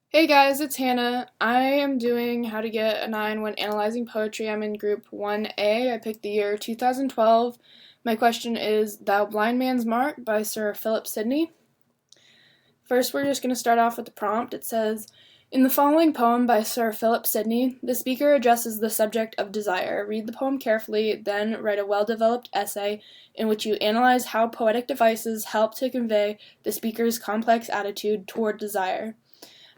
Hey guys, it's Hannah. I am doing How to Get a 9 when analyzing poetry. I'm in group 1A. I picked the year 2012. My question is Thou Blind Man's Mark by Sir Philip Sidney. First, we're just going to start off with the prompt. It says, in the following poem by Sir Philip Sidney, the speaker addresses the subject of desire. Read the poem carefully, then write a well-developed essay in which you analyze how poetic devices help to convey the speaker's complex attitude toward desire.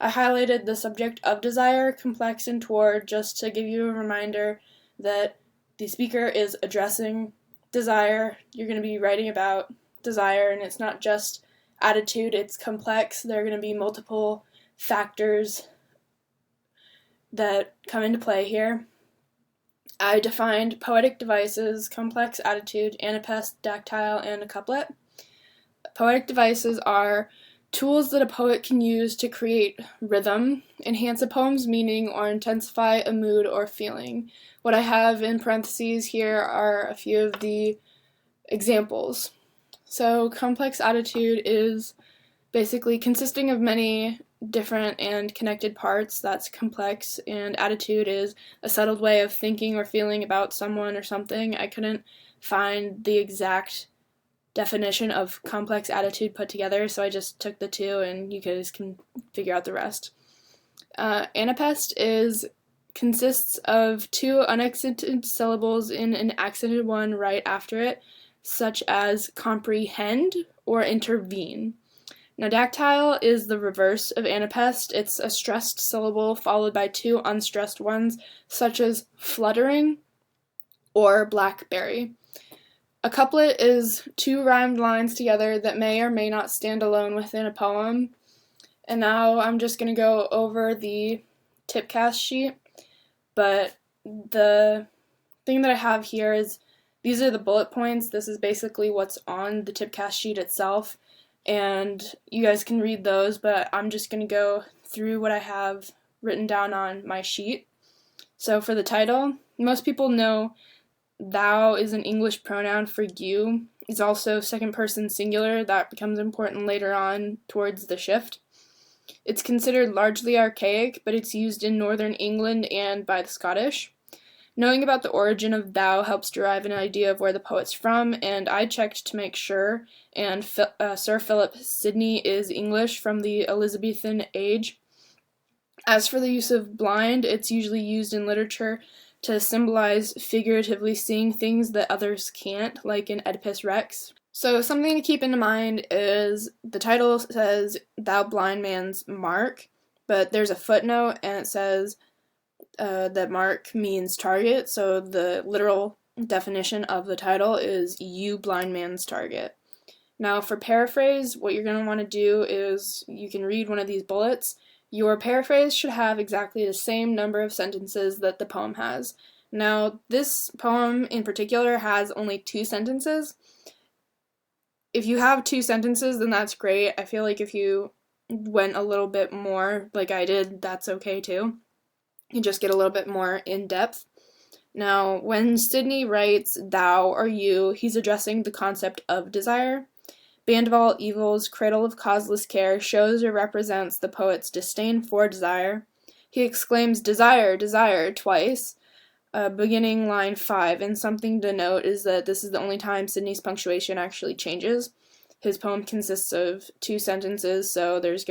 I highlighted the subject of desire, complex, and toward just to give you a reminder that the speaker is addressing desire. You're going to be writing about desire, and it's not just attitude, it's complex. There are going to be multiple factors that come into play here. I defined poetic devices, complex attitude, anapest, dactyl, and a couplet. Poetic devices are tools that a poet can use to create rhythm, enhance a poem's meaning, or intensify a mood or feeling. What I have in parentheses here are a few of the examples. So, complex attitude is basically consisting of many different and connected parts. That's complex, and attitude is a settled way of thinking or feeling about someone or something. I couldn't find the exact definition of complex attitude put together, so I just took the two and you guys can figure out the rest. Anapest consists of two unaccented syllables in an accented one right after it, such as comprehend or intervene. Now, dactyl is the reverse of anapest. It's a stressed syllable followed by two unstressed ones, such as fluttering or blackberry. A couplet is two rhymed lines together that may or may not stand alone within a poem. And now I'm just going to go over the tipcast sheet, but the thing that I have here is these are the bullet points. This is basically what's on the tipcast sheet itself, and you guys can read those, but I'm just going to go through what I have written down on my sheet. So for the title, most people know thou is an English pronoun for you. It's also second person singular. That becomes important later on towards the shift. It's considered largely archaic, but it's used in northern England and by the Scottish. Knowing about the origin of thou helps derive an idea of where the poet's from, and I checked to make sure, and Sir Philip Sidney is English from the Elizabethan age. As for the use of blind, it's usually used in literature to symbolize figuratively seeing things that others can't, like in Oedipus Rex. So something to keep in mind is the title says Thou Blind Man's Mark, but there's a footnote and it says that mark means target, so the literal definition of the title is You Blind Man's Target. Now for paraphrase, what you're going to want to do is you can read one of these bullets. Your paraphrase should have exactly the same number of sentences that the poem has. Now, this poem in particular has only 2 sentences. If you have 2 sentences, then that's great. I feel like if you went a little bit more, like I did, that's okay too. You just get a little bit more in depth. Now, when Sidney writes thou or you, he's addressing the concept of desire. Band of All Evils, Cradle of Causeless Care shows or represents the poet's disdain for desire. He exclaims, desire, desire, twice, beginning line 5, and something to note is that this is the only time Sidney's punctuation actually changes. His poem consists of 2 sentences, so there's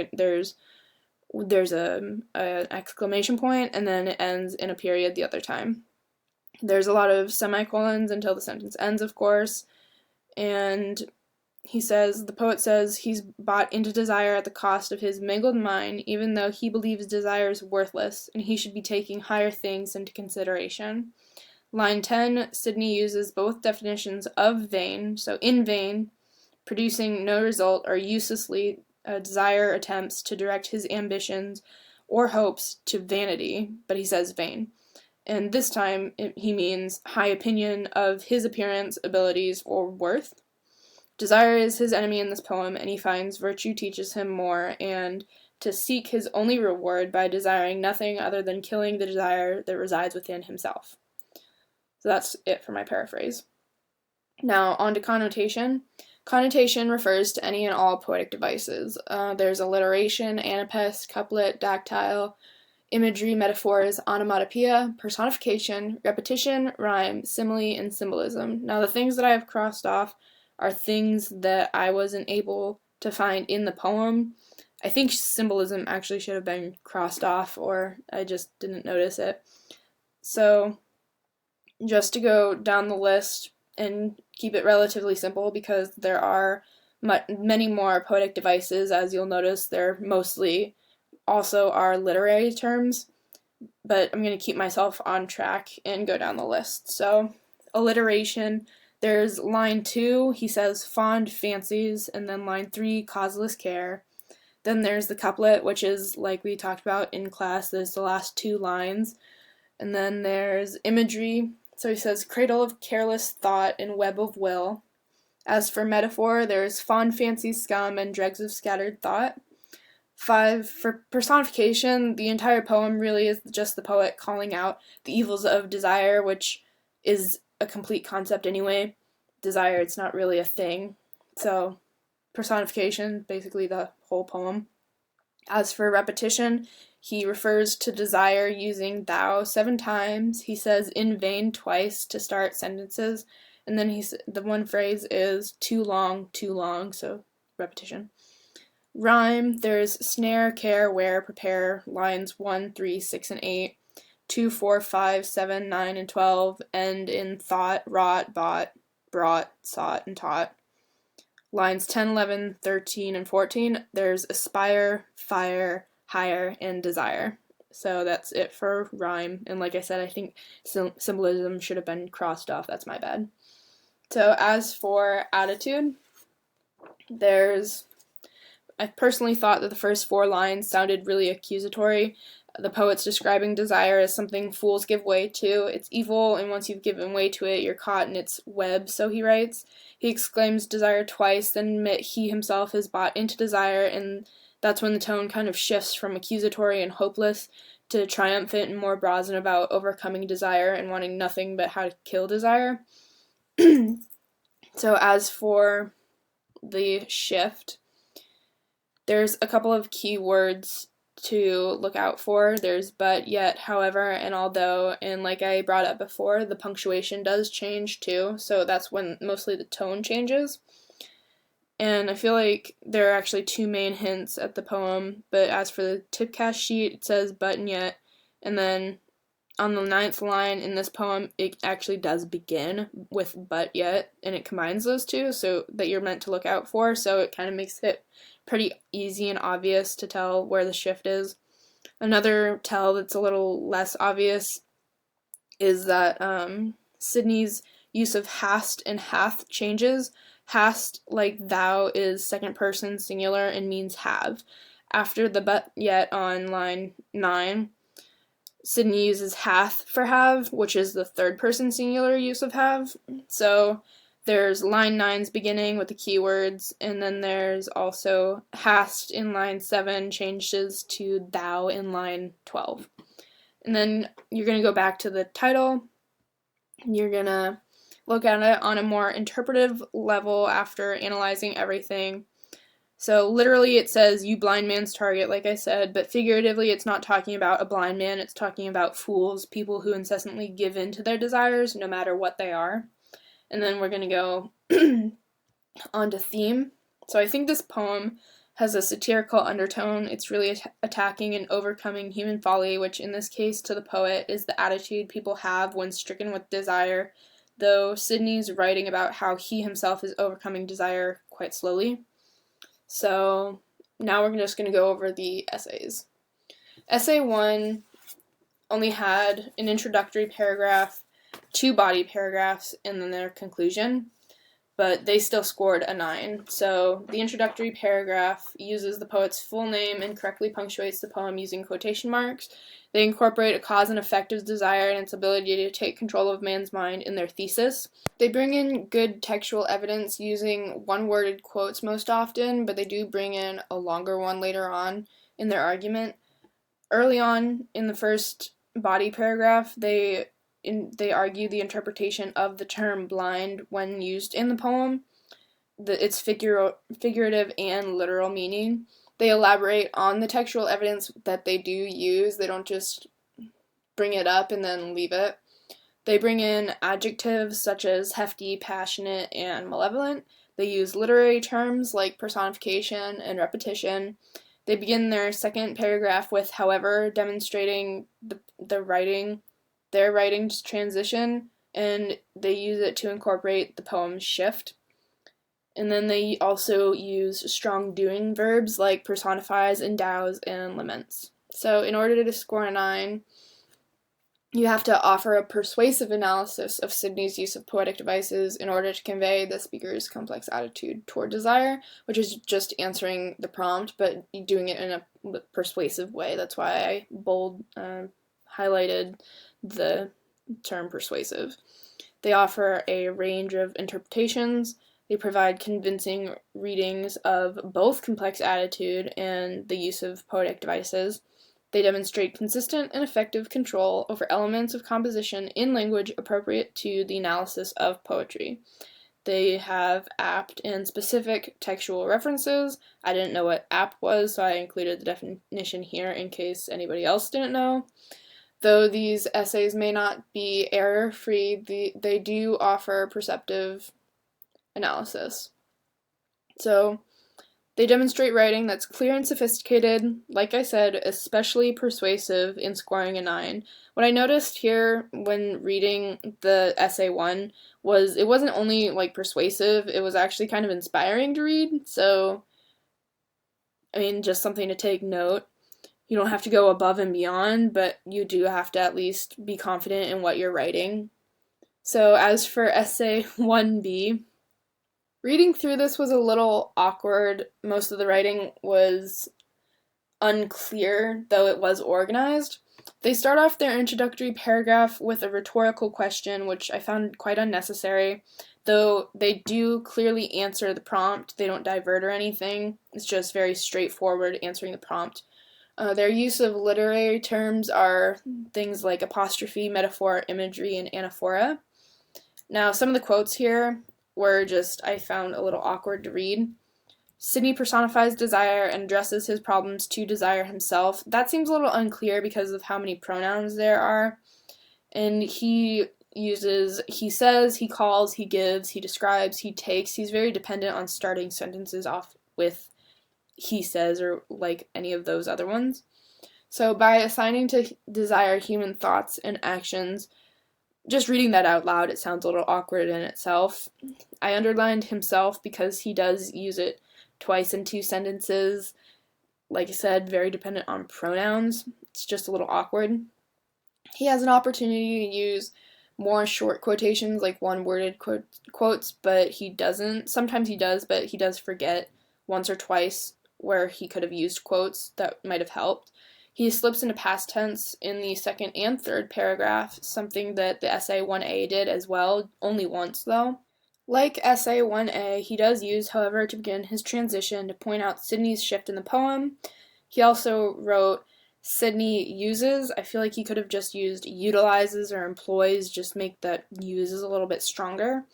an exclamation point, and then it ends in a period the other time. There's a lot of semicolons until the sentence ends, of course, and the poet says he's bought into desire at the cost of his mangled mind, even though he believes desire is worthless, and he should be taking higher things into consideration. Line 10, Sidney uses both definitions of vain, so in vain, producing no result, or uselessly, desire attempts to direct his ambitions or hopes to vanity, but he says vain. And this time he means high opinion of his appearance, abilities, or worth. Desire is his enemy in this poem, and he finds virtue teaches him more, and to seek his only reward by desiring nothing other than killing the desire that resides within himself. So that's it for my paraphrase. Now, on to connotation. Connotation refers to any and all poetic devices. There's alliteration, anapest, couplet, dactyl, imagery, metaphors, onomatopoeia, personification, repetition, rhyme, simile, and symbolism. Now, the things that I have crossed off are things that I wasn't able to find in the poem. I think symbolism actually should have been crossed off, or I just didn't notice it. So, just to go down the list and keep it relatively simple, because there are many more poetic devices. As you'll notice, they're mostly also are literary terms, but I'm going to keep myself on track and go down the list. So, alliteration, there's line 2, he says fond fancies, and then line 3, causeless care. Then there's the couplet, which is like we talked about in class, there's the last 2 lines. And then there's imagery, so he says cradle of careless thought and web of will. As for metaphor, there's fond fancies, scum, and dregs of scattered thought. 5, for personification, the entire poem really is just the poet calling out the evils of desire, which is a complete concept anyway. Desire, it's not really a thing. So, personification, basically the whole poem. As for repetition, he refers to desire using thou 7 times. He says in vain twice to start sentences. And then the one phrase is too long, so repetition. Rhyme, there's snare, care, where, prepare, lines 1, 3, 6, and 8, 2, 4, 5, 7, 9, and 12, end in thought, wrought, bought, brought, sought, and taught. Lines 10, 11, 13, and 14, there's aspire, fire, hire, and desire. So that's it for rhyme. And like I said, I think symbolism should have been crossed off. That's my bad. So as for attitude, I personally thought that the first 4 lines sounded really accusatory. The poet's describing desire as something fools give way to. It's evil, and once you've given way to it, you're caught in its web, so he writes. He exclaims desire twice, then admit he himself is bought into desire, and that's when the tone kind of shifts from accusatory and hopeless to triumphant and more brazen about overcoming desire and wanting nothing but how to kill desire. So as for the shift, there's a couple of key words to look out for. There's but, yet, however, and although, and like I brought up before, the punctuation does change too, so that's when mostly the tone changes. And I feel like there are actually 2 main hints at the poem, but as for the tipcast sheet, it says but and yet, and then on the 9th line in this poem, it actually does begin with but yet, and it combines those 2, so that you're meant to look out for, so it kind of makes it pretty easy and obvious to tell where the shift is. Another tell that's a little less obvious is that Sidney's use of hast and hath changes. Hast, like thou, is second person singular and means have. After the but yet on line 9, Sidney uses hath for have, which is the third person singular use of have. So there's line 9's beginning with the keywords, and then there's also hast in line 7 changes to thou in line 12. And then you're going to go back to the title. You're going to look at it on a more interpretive level after analyzing everything. So literally it says, you blind man's target, like I said, but figuratively it's not talking about a blind man, it's talking about fools, people who incessantly give in to their desires, no matter what they are. And then we're going to go on to theme. So I think this poem has a satirical undertone. It's really attacking and overcoming human folly, which in this case to the poet is the attitude people have when stricken with desire, though Sidney's writing about how he himself is overcoming desire quite slowly. So now we're just going to go over the essays. Essay 1 only had an introductory paragraph, 2 body paragraphs, and then their conclusion, but they still scored a 9. So the introductory paragraph uses the poet's full name and correctly punctuates the poem using quotation marks. They incorporate a cause and effect of desire and its ability to take control of man's mind in their thesis. They bring in good textual evidence using one-worded quotes most often, but they do bring in a longer one later on in their argument. Early on in the first body paragraph, they they argue the interpretation of the term blind when used in the poem, its figurative and literal meaning. They elaborate on the textual evidence that they do use. They don't just bring it up and then leave it. They bring in adjectives such as hefty, passionate, and malevolent. They use literary terms like personification and repetition. They begin their second paragraph with however, demonstrating their writing's transition, and they use it to incorporate the poem's shift. And then they also use strong doing verbs like personifies, endows, and laments. So in order to score a 9, you have to offer a persuasive analysis of Sidney's use of poetic devices in order to convey the speaker's complex attitude toward desire, which is just answering the prompt, but doing it in a persuasive way. That's why I highlighted the term persuasive. They offer a range of interpretations. They provide convincing readings of both complex attitude and the use of poetic devices. They demonstrate consistent and effective control over elements of composition in language appropriate to the analysis of poetry. They have apt and specific textual references. I didn't know what apt was, so I included the definition here in case anybody else didn't know. Though these essays may not be error-free, they do offer perceptive analysis. So, they demonstrate writing that's clear and sophisticated, like I said, especially persuasive in scoring a 9. What I noticed here when reading the essay 1 was it wasn't only persuasive, it was actually kind of inspiring to read. So, I mean, just something to take note. You don't have to go above and beyond, but you do have to at least be confident in what you're writing. So as for essay 1B, reading through this was a little awkward. Most of the writing was unclear, though it was organized. They start off their introductory paragraph with a rhetorical question, which I found quite unnecessary, though they do clearly answer the prompt. They don't divert or anything. It's just very straightforward answering the prompt. Their use of literary terms are things like apostrophe, metaphor, imagery, and anaphora. Now, some of the quotes here were I found a little awkward to read. Sidney personifies desire and addresses his problems to desire himself. That seems a little unclear because of how many pronouns there are. And he uses he says, he calls, he gives, he describes, he takes. He's very dependent on starting sentences off with he says or like any of those other ones. So by assigning to desire human thoughts and actions, just reading that out loud, it sounds a little awkward in itself. I underlined himself because he does use it twice in 2 sentences. Like I said, very dependent on pronouns. It's just a little awkward. He has an opportunity to use more short quotations, like one-worded quotes, but he doesn't. Sometimes he does, but he does forget once or twice where he could have used quotes that might have helped. He slips into past tense in the second and third paragraph, something that the essay 1A did as well, only once though. Like essay 1A, he does use, however, to begin his transition to point out Sidney's shift in the poem. He also wrote Sidney uses. I feel like he could have just used utilizes or employs, just make that uses a little bit stronger.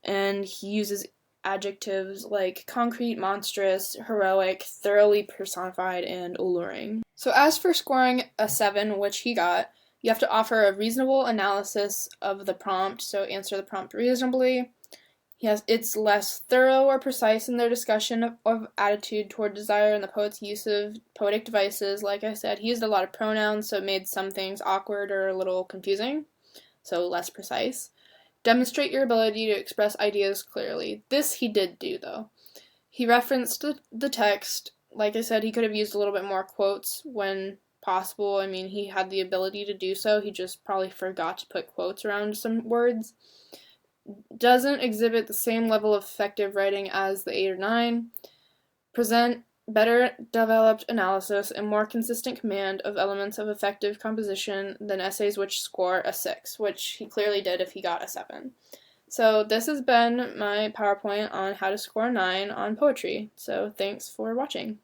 And he uses adjectives like concrete, monstrous, heroic, thoroughly personified, and alluring. So as for scoring a 7, which he got, you have to offer a reasonable analysis of the prompt, so answer the prompt reasonably. It's less thorough or precise in their discussion of attitude toward desire and the poet's use of poetic devices. Like I said, he used a lot of pronouns, so it made some things awkward or a little confusing, so less precise. Demonstrate your ability to express ideas clearly. This he did do, though. He referenced the text. Like I said, he could have used a little bit more quotes when possible. I mean, he had the ability to do so. He just probably forgot to put quotes around some words. Doesn't exhibit the same level of effective writing as the 8 or 9. Present better developed analysis and more consistent command of elements of effective composition than essays which score a 6, which he clearly did if he got a 7. So this has been my PowerPoint on how to score a 9 on poetry. So thanks for watching.